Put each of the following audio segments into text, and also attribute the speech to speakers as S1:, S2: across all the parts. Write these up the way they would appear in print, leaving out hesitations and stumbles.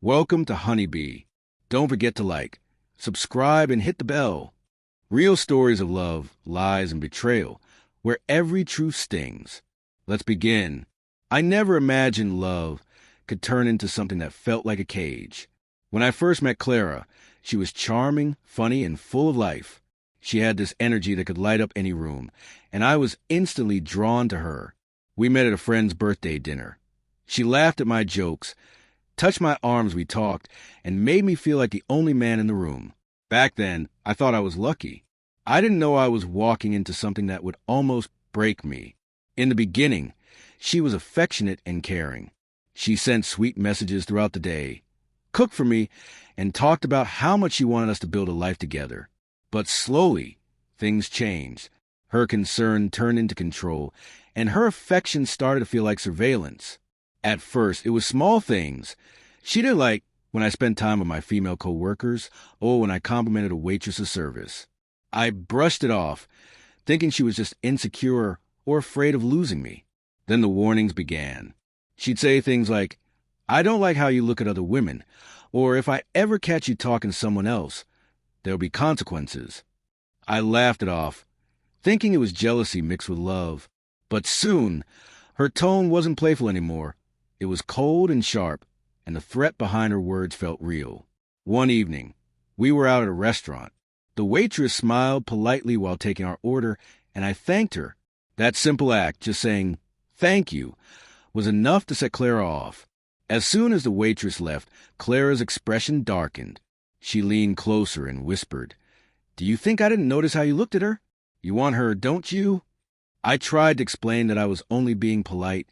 S1: Welcome to Honeybee. Don't forget to like, subscribe, and hit the bell. Real stories of love, lies, and betrayal, where every truth stings. Let's begin. I never imagined love could turn into something that felt like a cage. When I first met Clara, she was charming, funny, and full of life. She had this energy that could light up any room, and I was instantly drawn to her. We met at a friend's birthday dinner. She laughed at my jokes, touched my arm as we talked, and made me feel like the only man in the room. Back then, I thought I was lucky. I didn't know I was walking into something that would almost break me. In the beginning, she was affectionate and caring. She sent sweet messages throughout the day, cooked for me, and talked about how much she wanted us to build a life together. But slowly, things changed. Her concern turned into control, and her affection started to feel like surveillance. At first, it was small things. She didn't like when I spent time with my female co-workers or when I complimented a waitress's service. I brushed it off, thinking she was just insecure or afraid of losing me. Then the warnings began. She'd say things like, "I don't like how you look at other women," or "If I ever catch you talking to someone else, there'll be consequences." I laughed it off, thinking it was jealousy mixed with love. But soon, her tone wasn't playful anymore. It was cold and sharp, and the threat behind her words felt real. One evening, we were out at a restaurant. The waitress smiled politely while taking our order, and I thanked her. That simple act, just saying, "Thank you," was enough to set Clara off. As soon as the waitress left, Clara's expression darkened. She leaned closer and whispered, "Do you think I didn't notice how you looked at her? You want her, don't you?" I tried to explain that I was only being polite,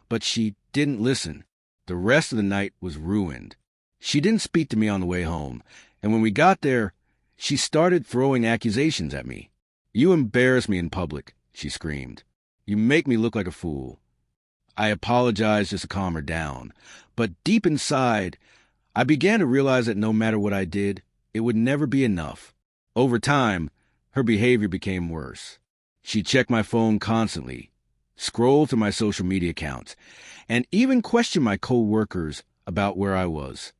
S1: but she didn't listen. The rest of the night was ruined. She didn't speak to me on the way home, and when we got there, she started throwing accusations at me. "You embarrass me in public," she screamed. "You make me look like a fool." I apologized just to calm her down, but deep inside, I began to realize that no matter what I did, it would never be enough. Over time, her behavior became worse. She checked my phone constantly, scrolled through my social media accounts, and even questioned my co-workers about where I was.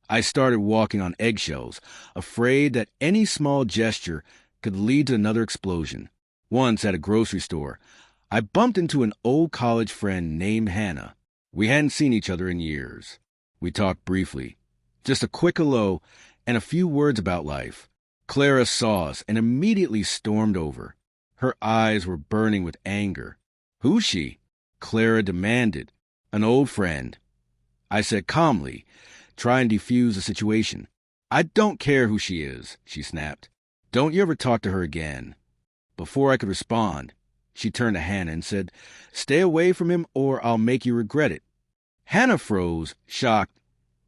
S1: I started walking on eggshells, afraid that any small gesture could lead to another explosion. Once at a grocery store, I bumped into an old college friend named Hannah. We hadn't seen each other in years. We talked briefly, just a quick hello and a few words about life. Clara saw us and immediately stormed over. Her eyes were burning with anger. "Who's she?" Clara demanded. "An old friend," I said calmly, trying to defuse the situation. "I don't care who she is," she snapped. "Don't you ever talk to her again." Before I could respond, she turned to Hannah and said, "Stay away from him or I'll make you regret it." Hannah froze, shocked,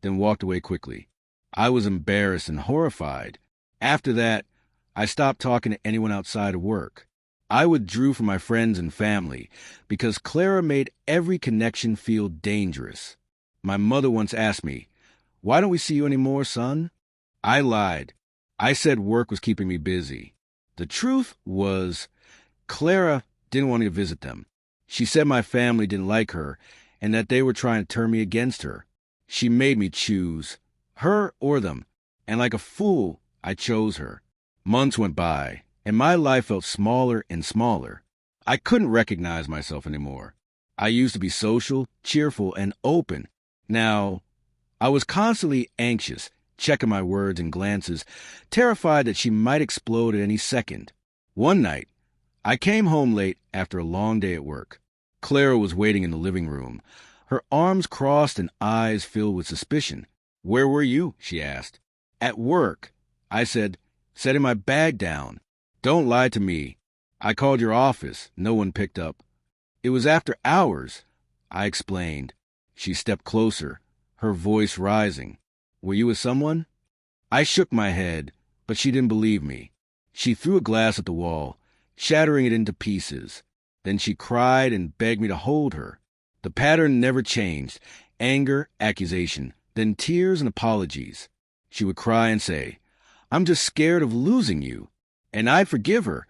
S1: then walked away quickly. I was embarrassed and horrified. After that, I stopped talking to anyone outside of work. I withdrew from my friends and family because Clara made every connection feel dangerous. My mother once asked me, "Why don't we see you anymore, son?" I lied. I said work was keeping me busy. The truth was, Clara didn't want me to visit them. She said my family didn't like her and that they were trying to turn me against her. She made me choose, her or them, and like a fool, I chose her. Months went by, and my life felt smaller and smaller. I couldn't recognize myself anymore. I used to be social, cheerful, and open. Now, I was constantly anxious, checking my words and glances, terrified that she might explode at any second. One night, I came home late after a long day at work. Clara was waiting in the living room, her arms crossed and eyes filled with suspicion. "Where were you?" she asked. "At work," I said, setting my bag down. "Don't lie to me. I called your office. No one picked up." "It was after hours," I explained. She stepped closer, her voice rising. "Were you with someone?" I shook my head, but she didn't believe me. She threw a glass at the wall, shattering it into pieces. Then she cried and begged me to hold her. The pattern never changed. Anger, accusation, then tears and apologies. She would cry and say, "I'm just scared of losing you." And I'd forgive her,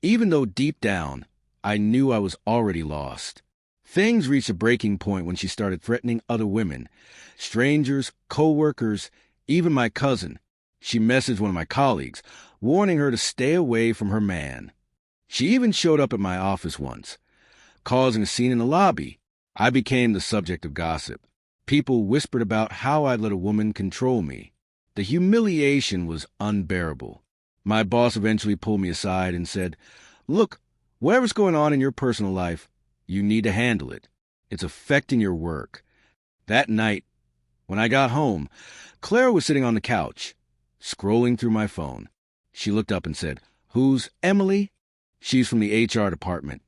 S1: even though deep down, I knew I was already lost. Things reached a breaking point when she started threatening other women, strangers, co-workers, even my cousin. She messaged one of my colleagues, warning her to stay away from her man. She even showed up at my office once, causing a scene in the lobby. I became the subject of gossip. People whispered about how I'd let a woman control me. The humiliation was unbearable. My boss eventually pulled me aside and said, "Look, whatever's going on in your personal life, you need to handle it. It's affecting your work." That night, when I got home, Clara was sitting on the couch, scrolling through my phone. She looked up and said, "Who's Emily?" "She's from the HR department."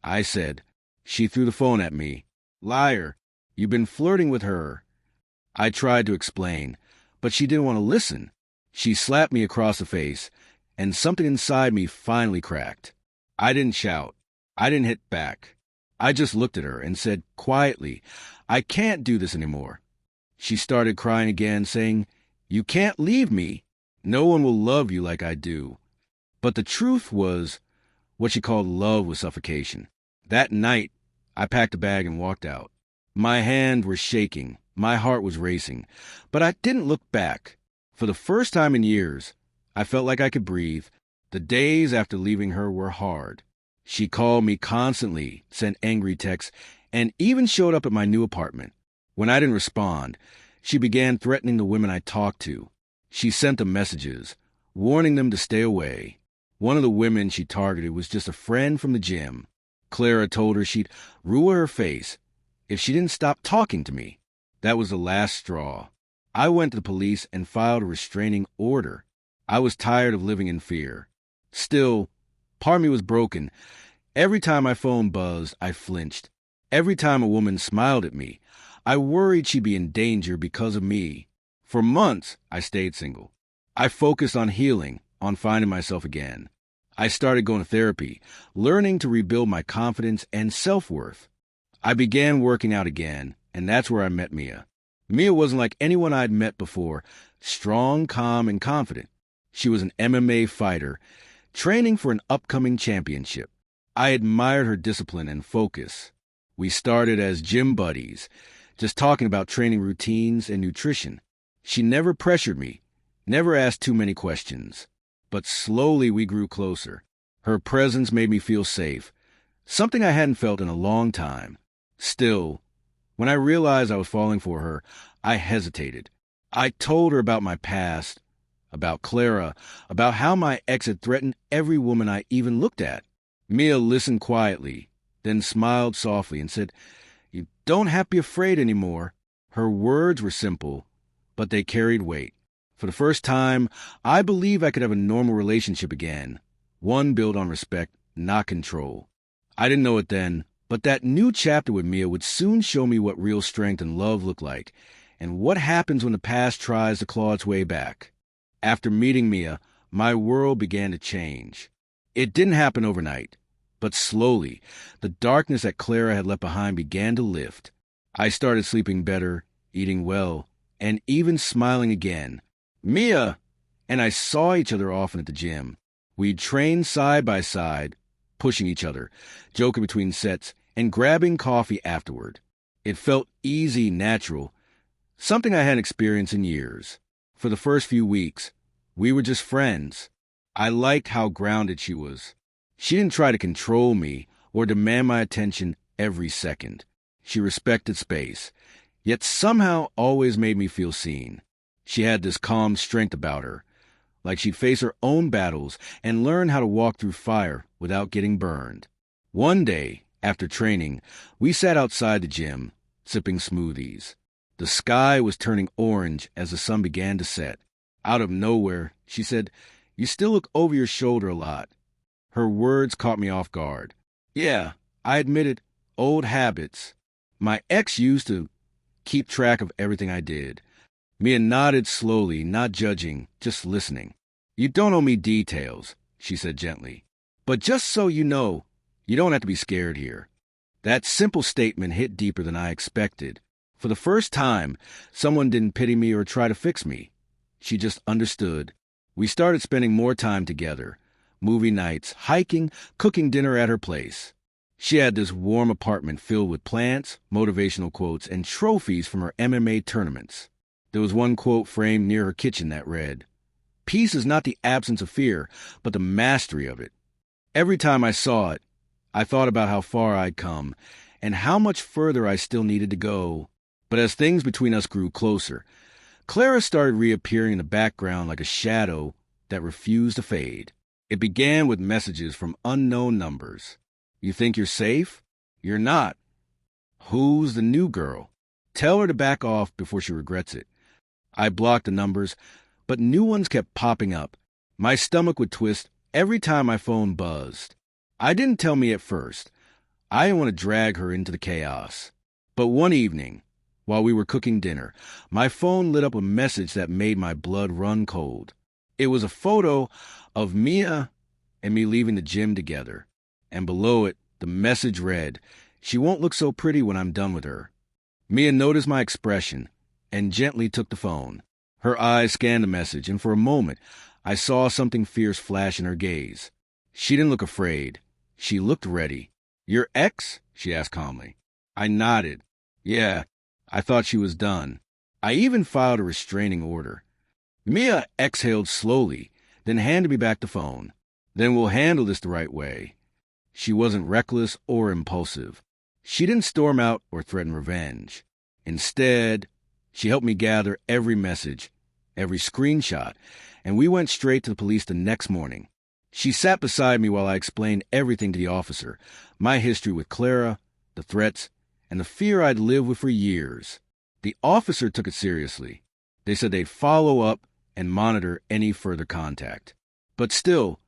S1: I said. She threw the phone at me. "Liar, you've been flirting with her." I tried to explain, but she didn't want to listen. She slapped me across the face, and something inside me finally cracked. I didn't shout. I didn't hit back. I just looked at her and said quietly, "I can't do this anymore." She started crying again, saying, "You can't leave me. No one will love you like I do." But the truth was what she called love with suffocation. That night, I packed a bag and walked out. My hands were shaking. My heart was racing. But I didn't look back. For the first time in years, I felt like I could breathe. The days after leaving her were hard. She called me constantly, sent angry texts, and even showed up at my new apartment. When I didn't respond, she began threatening the women I talked to. She sent them messages, warning them to stay away. One of the women she targeted was just a friend from the gym. Clara told her she'd ruin her face if she didn't stop talking to me. That was the last straw. I went to the police and filed a restraining order. I was tired of living in fear. Still, part of me was broken. Every time my phone buzzed, I flinched. Every time a woman smiled at me, I worried she'd be in danger because of me. For months, I stayed single. I focused on healing, on finding myself again. I started going to therapy, learning to rebuild my confidence and self-worth. I began working out again, and that's where I met Mia. Mia wasn't like anyone I'd met before, strong, calm, and confident. She was an MMA fighter, training for an upcoming championship. I admired her discipline and focus. We started as gym buddies, just talking about training routines and nutrition. She never pressured me, never asked too many questions. But slowly we grew closer. Her presence made me feel safe, something I hadn't felt in a long time. Still, when I realized I was falling for her, I hesitated. I told her about my past, about Clara, about how my ex had threatened every woman I even looked at. Mia listened quietly, then smiled softly and said, "You don't have to be afraid anymore." Her words were simple, but they carried weight. For the first time, I believed I could have a normal relationship again, one built on respect, not control. I didn't know it then, but that new chapter with Mia would soon show me what real strength and love look like, and what happens when the past tries to claw its way back. After meeting Mia, my world began to change. It didn't happen overnight, but slowly, the darkness that Clara had left behind began to lift. I started sleeping better, eating well, and even smiling again. Mia and I saw each other often at the gym. We'd train side by side, pushing each other, joking between sets, and grabbing coffee afterward. It felt easy, natural, something I hadn't experienced in years. For the first few weeks, we were just friends. I liked how grounded she was. She didn't try to control me or demand my attention every second. She respected space, yet somehow always made me feel seen. She had this calm strength about her, like she'd face her own battles and learn how to walk through fire without getting burned. One day, after training, we sat outside the gym, sipping smoothies. The sky was turning orange as the sun began to set. Out of nowhere, she said, "You still look over your shoulder a lot." Her words caught me off guard. Yeah, I admitted, old habits. My ex used to keep track of everything I did. Mia nodded slowly, not judging, just listening. "You don't owe me details," she said gently. "But just so you know, you don't have to be scared here." That simple statement hit deeper than I expected. For the first time, someone didn't pity me or try to fix me. She just understood. We started spending more time together. Movie nights, hiking, cooking dinner at her place. She had this warm apartment filled with plants, motivational quotes, and trophies from her MMA tournaments. There was one quote framed near her kitchen that read, "Peace is not the absence of fear, but the mastery of it." Every time I saw it, I thought about how far I'd come and how much further I still needed to go. But as things between us grew closer, Clara started reappearing in the background like a shadow that refused to fade. It began with messages from unknown numbers. "You think you're safe? You're not. Who's the new girl? Tell her to back off before she regrets it." I blocked the numbers, but new ones kept popping up. My stomach would twist every time my phone buzzed. I didn't tell Mia at first. I didn't want to drag her into the chaos. But one evening, while we were cooking dinner, my phone lit up a message that made my blood run cold. It was a photo of Mia and me leaving the gym together. And below it, the message read, "She won't look so pretty when I'm done with her." Mia noticed my expression and gently took the phone. Her eyes scanned the message, and for a moment, I saw something fierce flash in her gaze. She didn't look afraid. She looked ready. "Your ex?" she asked calmly. I nodded. "Yeah, I thought she was done." I even filed a restraining order. Mia exhaled slowly, then handed me back the phone. "Then we'll handle this the right way." She wasn't reckless or impulsive. She didn't storm out or threaten revenge. Instead, she helped me gather every message, every screenshot, and we went straight to the police the next morning. She sat beside me while I explained everything to the officer, my history with Clara, the threats, and the fear I'd lived with for years. The officer took it seriously. They said they'd follow up and monitor any further contact. But still,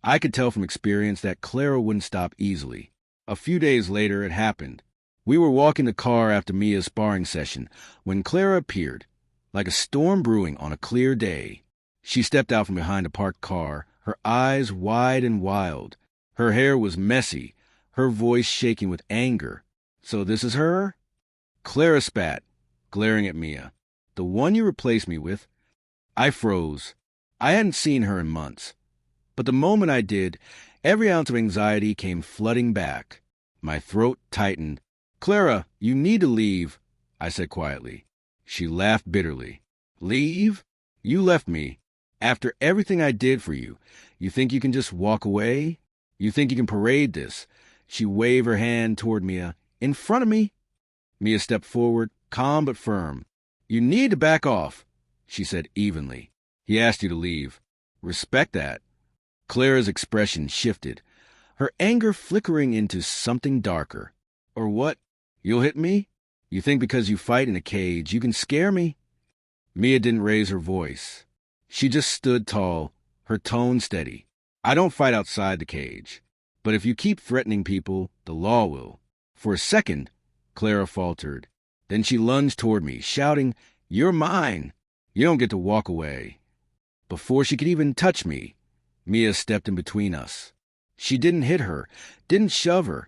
S1: I could tell from experience that Clara wouldn't stop easily. A few days later, it happened. We were walking the car after Mia's sparring session when Clara appeared, like a storm brewing on a clear day. She stepped out from behind a parked car, her eyes wide and wild. Her hair was messy, her voice shaking with anger. "So this is her?" Clara spat, glaring at Mia. "The one you replaced me with?" I froze. I hadn't seen her in months. But the moment I did, every ounce of anxiety came flooding back. My throat tightened. "Clara, you need to leave," I said quietly. She laughed bitterly. "Leave? You left me. After everything I did for you, you think you can just walk away? You think you can parade this?" She waved her hand toward Mia. "In front of me?" Mia stepped forward, calm but firm. "You need to back off," she said evenly. "He asked you to leave. Respect that." Clara's expression shifted, her anger flickering into something darker. "Or what? You'll hit me? You think because you fight in a cage, you can scare me?" Mia didn't raise her voice. She just stood tall, her tone steady. "I don't fight outside the cage. But if you keep threatening people, the law will." For a second, Clara faltered. Then she lunged toward me, shouting, "You're mine. You don't get to walk away." Before she could even touch me, Mia stepped in between us. She didn't hit her, didn't shove her.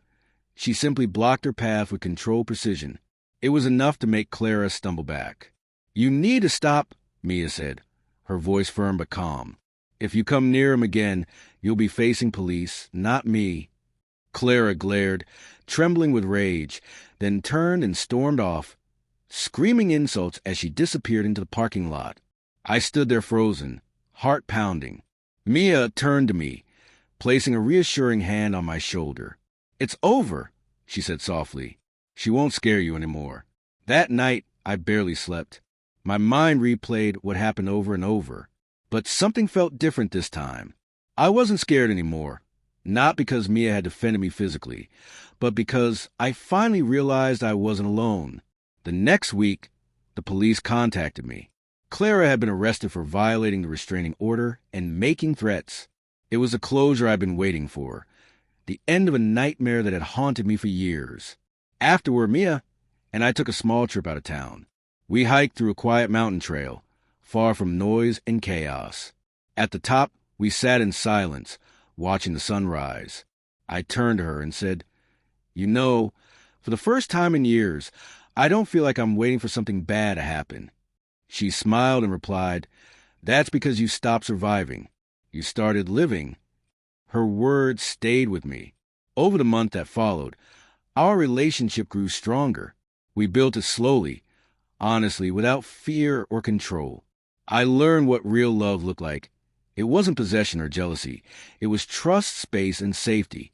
S1: She simply blocked her path with controlled precision. It was enough to make Clara stumble back. "You need to stop," Mia said, her voice firm but calm. "If you come near him again, you'll be facing police, not me." Clara glared, trembling with rage, then turned and stormed off, screaming insults as she disappeared into the parking lot. I stood there frozen, heart pounding. Mia turned to me, placing a reassuring hand on my shoulder. "It's over," she said softly. "She won't scare you anymore." That night, I barely slept. My mind replayed what happened over and over. But something felt different this time. I wasn't scared anymore. Not because Mia had defended me physically, but because I finally realized I wasn't alone. The next week, the police contacted me. Clara had been arrested for violating the restraining order and making threats. It was the closure I'd been waiting for, the end of a nightmare that had haunted me for years. Afterward, Mia and I took a small trip out of town. We hiked through a quiet mountain trail, far from noise and chaos. At the top, we sat in silence, watching the sun rise. I turned to her and said, "You know, for the first time in years, I don't feel like I'm waiting for something bad to happen." She smiled and replied, "That's because you stopped surviving. You started living." Her words stayed with me. Over the month that followed, our relationship grew stronger. We built it slowly, honestly, without fear or control. I learned what real love looked like. It wasn't possession or jealousy. It was trust, space, and safety.